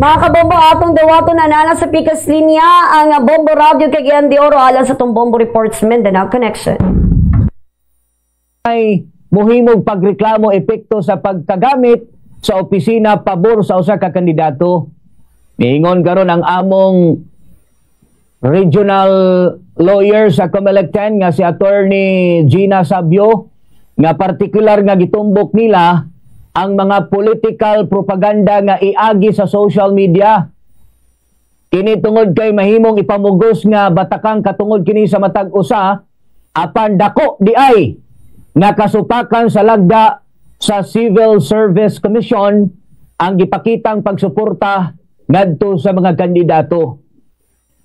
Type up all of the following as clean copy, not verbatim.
Mga kabombo, atong dawaton na nana sa pikas linya ang Bombo Radio kay Gian de Oro alang sa itong Bombo Reports Mindanao Connection. Ay muhimong pagreklamo epekto sa pagkagamit sa opisina pabor sa usa ka kandidato. Niingon karon ang among regional lawyer sa Comelec 10 nga si Attorney Gina Sabio nga partikular nga gitumbok nila ang mga political propaganda nga iagi sa social media. Kini tungod kay mahimong ipamugos nga batakang katungod kini sa matag usa apan dako di ay nakasupakan sa lagda sa Civil Service Commission ang gipakitang pagsuporta ngadto sa mga kandidato.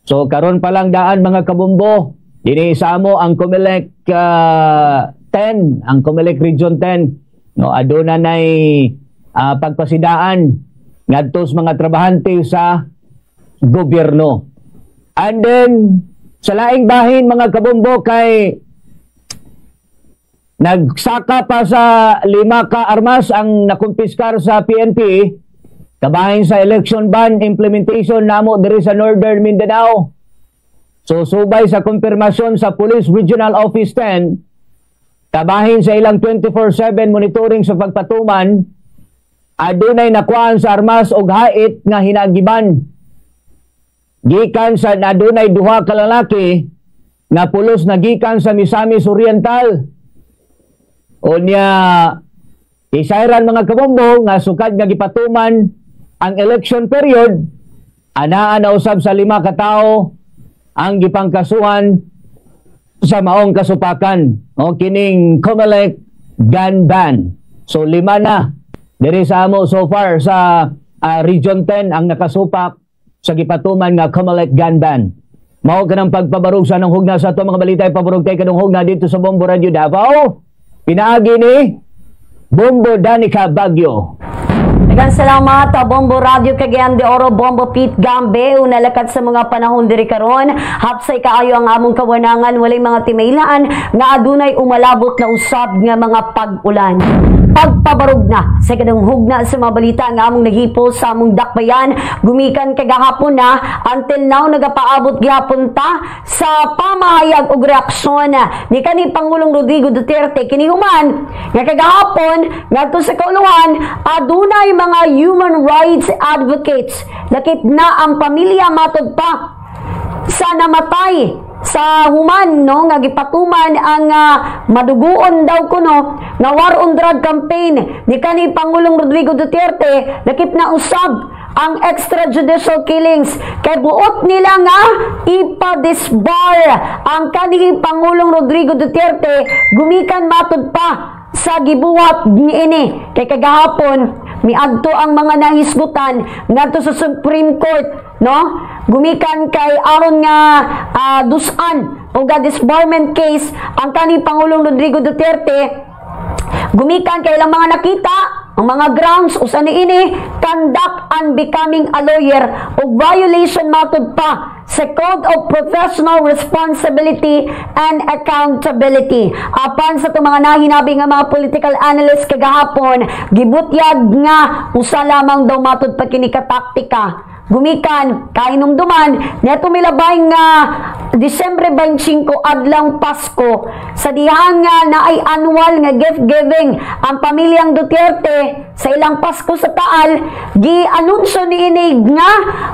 So karon pa lang daan mga kabombo, dinhi sa amo ang Comelec 10, ang Comelec Region 10. No, aduna nay pagpasidaan ngadto sa mga trabahante sa gobyerno. And then sa laing bahin mga kabombo kay nagsaka pa sa 5 ka armas ang nakumpiskar sa PNP kabahin sa election ban implementation namo diri sa Northern Mindanao. So subay sa konfirmasyon sa Police Regional Office 10 kabahin sa ilang 24/7 monitoring sa pagpatuman, adunay nakuhaan sa armas og hait nga hinagiban. Gikan sa adunay 2 ka lalaki nga pulos na gikan sa Misamis Oriental. Unya isayran mga kabombo nga sukad nga gipatuman ang election period, anaa na usab sa 5 ka tawo ang gipangkasuhan sa maong kasupakan o kining Comelec gun ban. So 5 na diri sa amo so far sa Region 10 ang nakasupak sa gipatuman nga Comelec gun ban. Mao kanang pagpabarog sa nang hugna sa ato mga balita pabarog kay kanang hugna dito sa Bombo Radio Davao. Pinaagi ni Bombo Danica Baguio. Daghang salamat Bombo Radio Cagayan de Oro, Bombo Pete Gambe, unalakat sa mga panahon diri karon. Hapsay kaayo ang among kawanangan, walay mga timailaan nga adunay umalabot na usab nga mga pag-ulan. Pagpabarog na sa kanang hugna sa mga balita nga among naghipol sa among dakbayan, gumikan kagahapon na until now nagapaabot gihapon ta sa pamahayag og reaksyon ni kanhi Pangulong Rodrigo Duterte kini human nga kagahapon ngadto sa kauluhan adunay mga human rights advocates lakip na ang pamilya matod pa sa namatay sa human no nga gipatuman ang maduguon daw kuno nga war on drug campaign ni kanhi Pangulong Rodrigo Duterte lakip na usab ang extrajudicial killings kay buot nila nga ipa-disbar ang kanhi Pangulong Rodrigo Duterte gumikan matud pa sa gibuhat niini kay kagahapon miadto ang mga nahisgutan ngadto sa Supreme Court no gumikan kay aron nga dusan o disbarment case ang kanhi Pangulong Rodrigo Duterte gumikan kay ilang mga nakita ang mga grounds usa niini conduct unbecoming a lawyer o violation matud pa sa Code of Professional Responsibility and Accountability. Apan sa itong mga nahinabi nga mga political analyst kagahapon, gibutyag nga usa lamang daw matud pa kini ka taktika. Gumikan, kainumduman, neto milabay nga Disyembre 25 adlang Pasko sa dihang nga naay annual nga gift giving ang pamilyang Duterte sa ilang Pasko sa Taal, gi-anunsyo niinig nga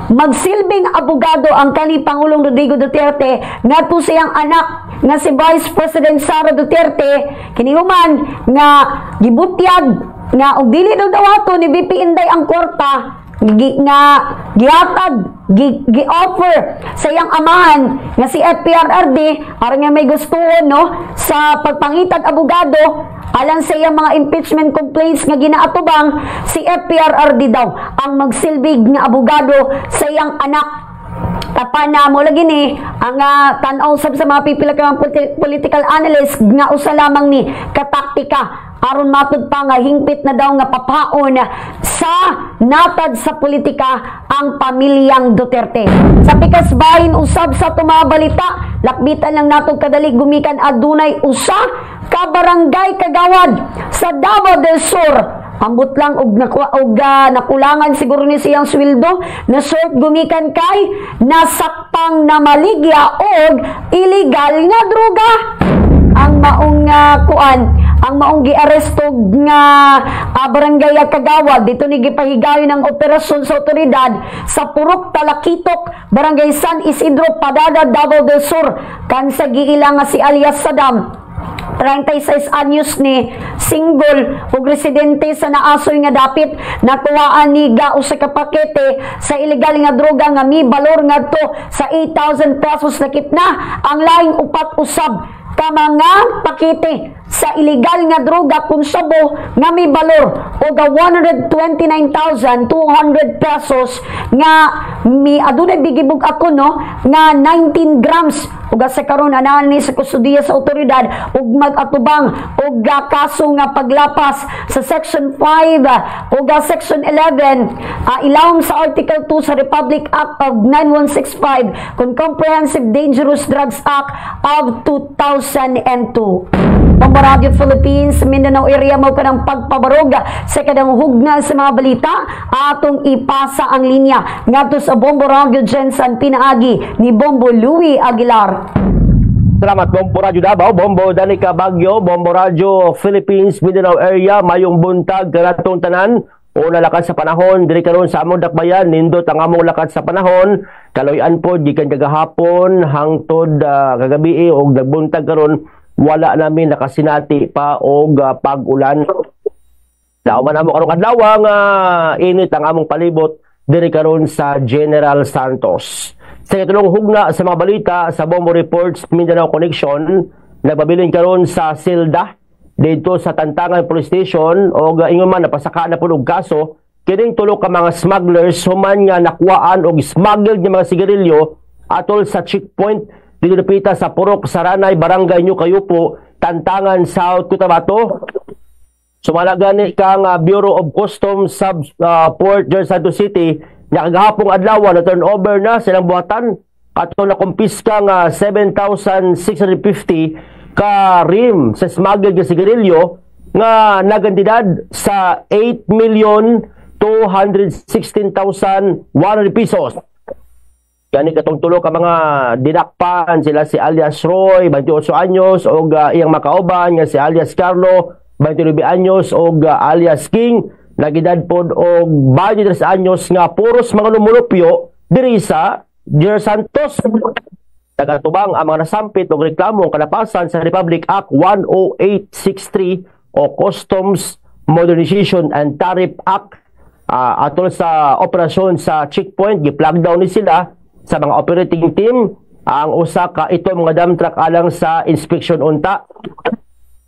magsilbing abogado ang kanhi Pangulong Rodrigo Duterte ngadto sa iyang anak nga si Vice President Sara Duterte kinihuman nga gibutyag nga og dili daw dawato ni VP Inday ang kwarta gihatag gi-offer sa iyang amahan nga si FPRRD aron nga may gustuhon no sa pagpangitag abogado alang sa iyang mga impeachment complaints nga ginaatubang si FPRRD daw ang magsilbig nga abogado sa iyang anak. Tapan na mo lagi ni ang tan-aw sa mga pipila ka political analyst nga usa lamang ni kataktika aron matud pa nga hingpit na daw nga papaon sa natad sa politika ang pamilyang Duterte. Sa pikas bahin usab sa tumabalita, lakbitan lang natog kadali gumikan adunay usa ka barangay kagawad sa Davao del Sur ambot lang og nakulangan siguro ni siyang sweldo na short gumikan kay nasakpang na maligya og illegal nga droga. Ang maong ang maong giaresto nga barangay Kagawad dito ni gipahigayon ng operasyon sa otoridad sa Purok Talakitok, Barangay San Isidro, Padada, Davao del Sur, kan sa giila nga si alias Saddam. 36 anyos ni, single ug residente sa naasoy nga dapit, nakuhaan ni usa ka pakete sa illegal nga droga nga mi balor ngadto sa 8,000 pesos lakip na ang laing upat usab ka mga pakete sa illegal nga droga konsabo nga may balor o 129,200 pesos nga mi adunay bigibog ako no nga 19 grams ug sa karon anani sa kustudiya sa otoridad ug mag-atubang og kaso nga paglapas sa section 5 ug section 11 ilawom sa article 2 sa Republic Act of 9165 kung Comprehensive Dangerous Drugs Act of 2002. Pambaradyo Philippines, Mindanao area mo ka ng pagpabarog sa kadang hugnal sa mga balita atong ipasa ang linya ngadto sa Bombo Radio Jensen pinaagi ni Bombo Louie Aguilar. Salamat Bombo Radio Davao, Bombo Danica Baguio, Bombo Radio Philippines, Mindanao area, mayong buntag kanatong tanan. Una lakad sa panahon, diri karon sa among dakbayan, nindot ang among lakad sa panahon, kaloy-an po, gikan kagahapon, hangtod kagabi o nagbuntag karon, wala namin nakasinati pa og pag-ulan. Dauman amo karong adlaw nga init ang among palibot diri karon sa General Santos. Sa katulong hugna sa mga balita sa Bombo Reports Mindanao Connection, nagpabilin karon sa Silda dito sa Tantangan Police Station o ingon man napasaka na punog kaso kining tulo ka mga smugglers human nga nakuhaan og smuggled nga mga sigarilyo atol sa checkpoint dito napita sa Purok Saranay, Barangay New Cayupo, Tantangan, South Cotabato. Sumala gani kang Bureau of Customs Sub Port Santos City nga kagahapong adlaw na turnover na silang buhatan ato na kumpiska nga 7,650 ka rim sa smuggled nga sigarilyo nga nagantidad sa 8,216,100 pesos. Gani katong tulo ka mga dinakpan sila si alias Roy, 28 anyos og iyang makauban nga si alias Carlo, 29 anyos og alias King, nagedad pod og 23 anyos nga puros mga lumulupyo diri sa General Santos. Nagatubang ang mga nasampit og reklamo kalapasan sa Republic Act 10863 o Customs Modernization and Tariff Act atol sa operasyon sa checkpoint, gi-plug down ni sila sa mga operating team ang usa ka ito mga dump truck alang sa inspection unta.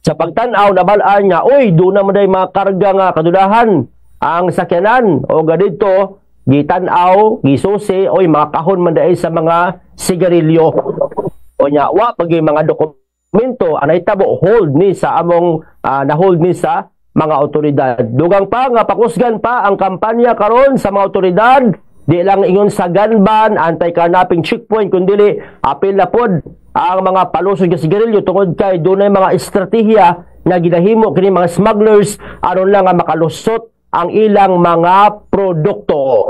Sa pagtan-aw nabalaan nga oy do na maday mga karga nga kadulahan ang sakyanan o gadito gitan-aw gisusi oy mga kahon man dai sa mga sigarilyo o nya wa pag mga dokumento anay tabo hold ni sa among na-hold ni sa mga otoridad. Dugang pa nga pakusgan pa ang kampanya karon sa mga otoridad. Di lang ingon sa gun ban, anti-carnapping checkpoint, kundi apil na pod ang mga palusod nga sigarilyo tungod kay dunay mga estratehiya na ginahimo kini mga smugglers aron lang nga makalusot ang ilang mga produkto.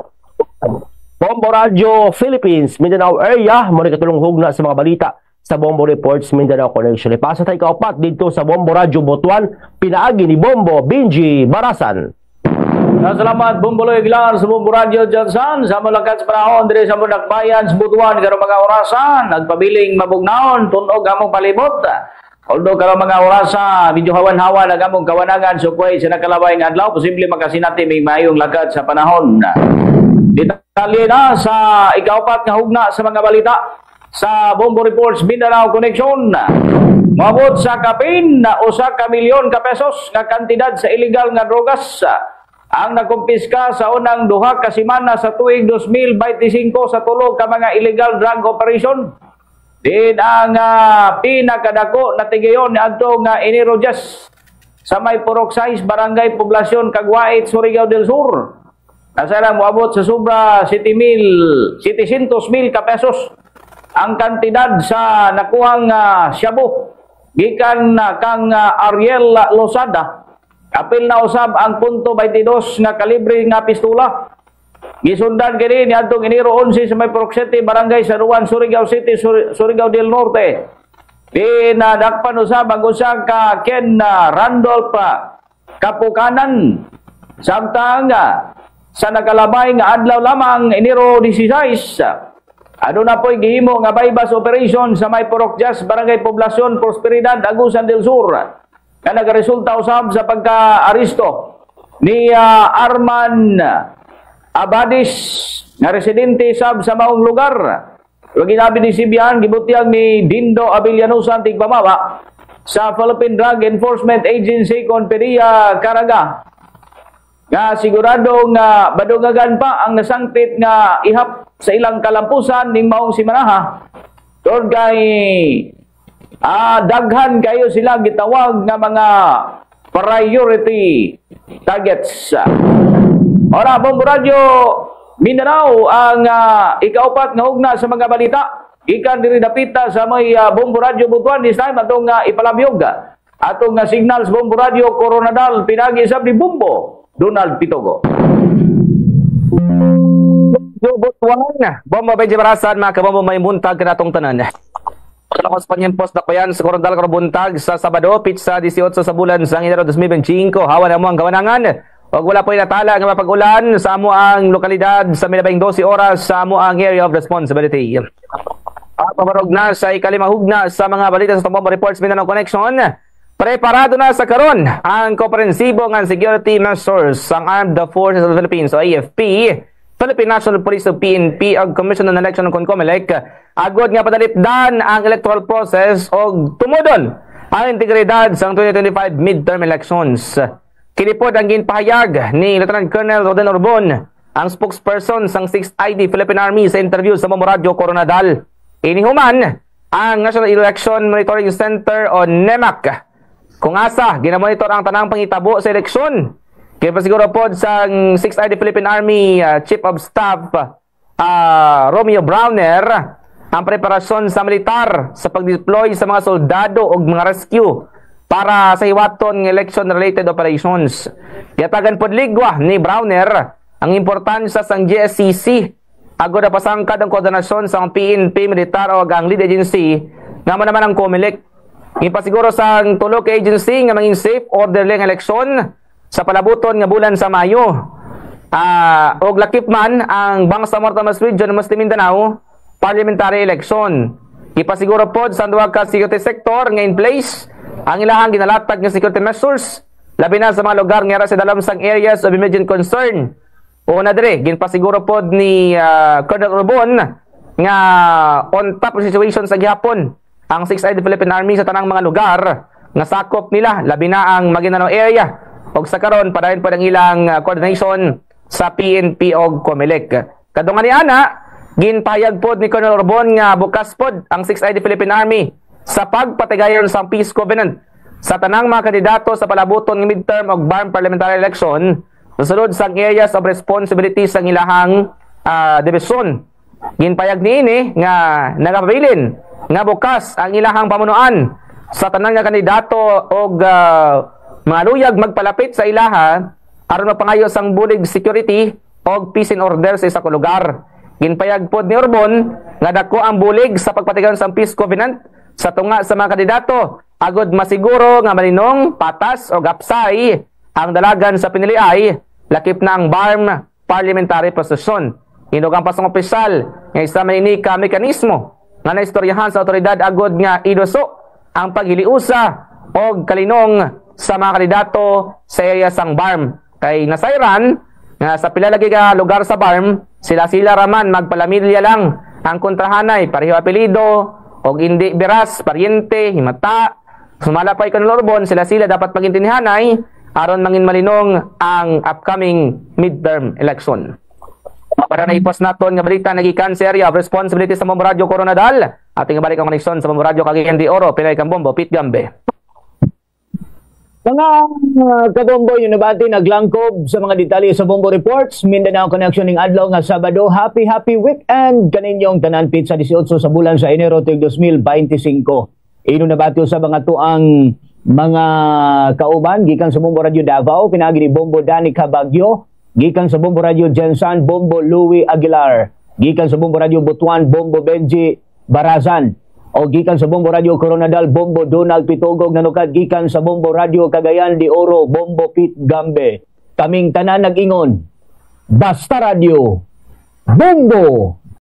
Bombo Radio Philippines, Mindanao area, mo katulong hugna sa mga balita sa Bombo Reports Mindanao Connection. Ipasa tayo kaupat dito sa Bombo Radio Butuan, pinaagi ni Bombo Benji Barasan. Salamat Bumbuloy Aguilar sa Bombo Radio Johnson sa malakat sa panahon diri sa Mundakbayan sa Butuan karong mga orasan nagpabiling mabugnaon tunog among palibot. Although karong mga orasa medyo hawan-hawan ang among kawanagan sukway sa nakalabay nga adlaw posible makasinati may mayong lakad sa panahon. Detalye na sa ikaupat nga hugna sa mga balita sa Bombo Reports Mindanao Connection. Mabot sa kapin na 1 milyon ka pesos nga kantidad sa illegal nga drogas ang nakumpiska sa unang duha ka semana sa tuig 2025 sa tulog ka mga illegal drug operation. Din ang pinakadako na tigayon ni adto nga Enero Jas sa may Purok 6 Barangay Poblasyon Caguait, Surigao del Sur. Nasala moabot sa sobra 700,000 ka pesos ang kantidad sa nakuhang shabu gikan kang Ariel Losada Apil na usab ang punto 22 nga kalibre nga pistola. Gisundan kini niadtong Enero 11 sa may Proxete, Barangay Saruan, Surigao City, Surigao del Norte. Pinadakpan usab ang usa ka Ken Randolph Kapukanan. Samtang sa nakalabay nga adlaw lamang Enero 16, ano na po'y gihimo nga bypass operation sa may Purokjas, Barangay Poblasyon, Prosperidad, Agusan del Sur. Nga nagaresulta usab sa pagka-aristo ni Arman Abadis nga residente sab sa maong lugar. Ginabi ni Sibian, gibutiang ni Dindo Avillanusa Tigpamawa sa Philippine Drug Enforcement Agency Conpedia Caraga. Nga sigurado nga badungagan pa ang nasangpit nga ihap sa ilang kalampusan ning maong simanaha. Tod kay daghan kayo sila gitawag nga mga priority targets. Ora, Bombo Radio Mindanao ang ikaupat nga ugna sa mga balita. Ikan diri dapita sa may Bombo Radio Butuan this time atong ipalabiyog atong signals Bombo Radio Coronadal pinagi sab ni Bombo Donald Pitogo. Butuan, Bombo Benji Barasan, mga kabombo may buntag kanatong tanan. Ako sa panyempos na payan sa Coronadal Buntag sa Sabado, pizza 18 sa bulan sa Enero 2025. Hawa na mo ang gawanangan. Huwag wala po inatala nga mapag-ulan sa amo ang lokalidad sa minabing 12 oras sa amo ang area of responsibility. At pamarog na sa ikalimahugna sa mga balita sa Bombo Reports Mindanao Connection. Preparado na sa karon ang komprehensibo ng security measures ang Armed Forces of the Philippines o AFP, Philippine National Police o PNP ag Commission on Election ng CONCOMELEC agod nga padalipdan ang electoral process o tumudon ang integridad sa 2025 midterm elections. Kinipod ang ginpahayag ni Lieutenant Colonel Roden Orbon, ang spokesperson sang 6th ID Philippine Army sa interview sa Bombo Radio Coronadal. Inihuman ang National Election Monitoring Center o NEMAC kung asa ginamonitor ang tanang pangitabo sa eleksyon. Kaya pa siguro po sa 6th ID Philippine Army Chief of Staff Romeo Browner ang preparasyon sa militar sa pag-deploy sa mga soldado o mga rescue para sa hiwaton ng election-related operations. Yatagan pod ligwa ni Browner ang importansya sang GSCC agod na pasangkad ang koordinasyon sa PNP militar o ang lead agency nga naman ang COMELEC. Ipasiguro sa tulo ka agency nga mangin safe orderly ang eleksyon sa palabuton nga bulan sa Mayo. Og lakip man ang Bangsamoro Tamas Region ng Muslim Mindanao parliamentary election. Ipasiguro pod sa duha ka security sector nga in place ang ilahang ginalatag nga security measures labi na sa mga lugar nga sa dalamsang areas of immediate concern. O na dire ginpasiguro pod ni Colonel Urbon nga on top of situation sa gihapon ang 6th ID Philippine Army sa tanang mga lugar nga sakop nila labi na ang Maguindanao area og sa karon padayon pod ang ilang coordination sa PNP og COMELEC. Kadungan ni ana ginpahayag pod ni Colonel Urbon nga bukas pod ang 6th ID Philippine Army sa pagpatigayon sa peace covenant sa tanang mga kandidato sa palabuton ng midterm o BARM parliamentary election susunod sa areas of responsibility sa ilahang division. Ginpayag niini nga nagapabilin nga bukas ang ilahang pamunuan sa tanang nga kandidato o mga luyag magpalapit sa ilaha aron mapangayo sang bulig security o peace and order sa isa ka lugar. Ginpayag pod ni Urbon nga dako ang bulig sa pagpatigayon sa peace covenant sa tunga sa mga kandidato agod masiguro nga malinong patas o gapsay ang dalagan sa piniliay lakip na ang BARM parliamentary procession. Hinog ang pasong opisyal nga isa manini ka mekanismo nga naistoryahan sa otoridad agod nga idoso ang paghiliusa o kalinong sa mga kandidato sa area sang BARM. Kay nasayran nga sa pila lagi ka lugar sa BARM sila raman magpalamilya lang ang kontrahanay pareho apelido o hindi biras, paryente, himata. Sumala pa Colonel Urbon, sila dapat magintinihanay aron mangin malinong ang upcoming midterm election. Para naipos naton nga balita nagikan sa area of responsibility sa Bombo Radio Coronadal. Ating balik ang koneksyon sa Bombo Radio Cagayan de Oro, Pinay kang Bombo, Pete Gambe. Mga kabombo, yung nabati naglangkob sa mga detalye sa Bombo Reports, Mindanao Connection ng adlaw nga Sabado. Happy weekend kaninyong tanan pizza 18 sa bulan sa Enero 2025. Ino nabati sa mga tuang mga kauban gikan sa Bombo Radio Davao, pinagi ni Bombo Danny Cabagyo, gikan sa Bombo Radio Jensan, Bombo Louie Aguilar, gikan sa Bombo Radio Butuan, Bombo Benji Barazan, o gikan sa Bombo Radio Coronadal, Bombo Donald Pitogog nanukad, gikan sa Bombo Radio Cagayan de Oro, Bombo Pete Gambe. Kaming tanan nag-ingon, basta radio, Bombo!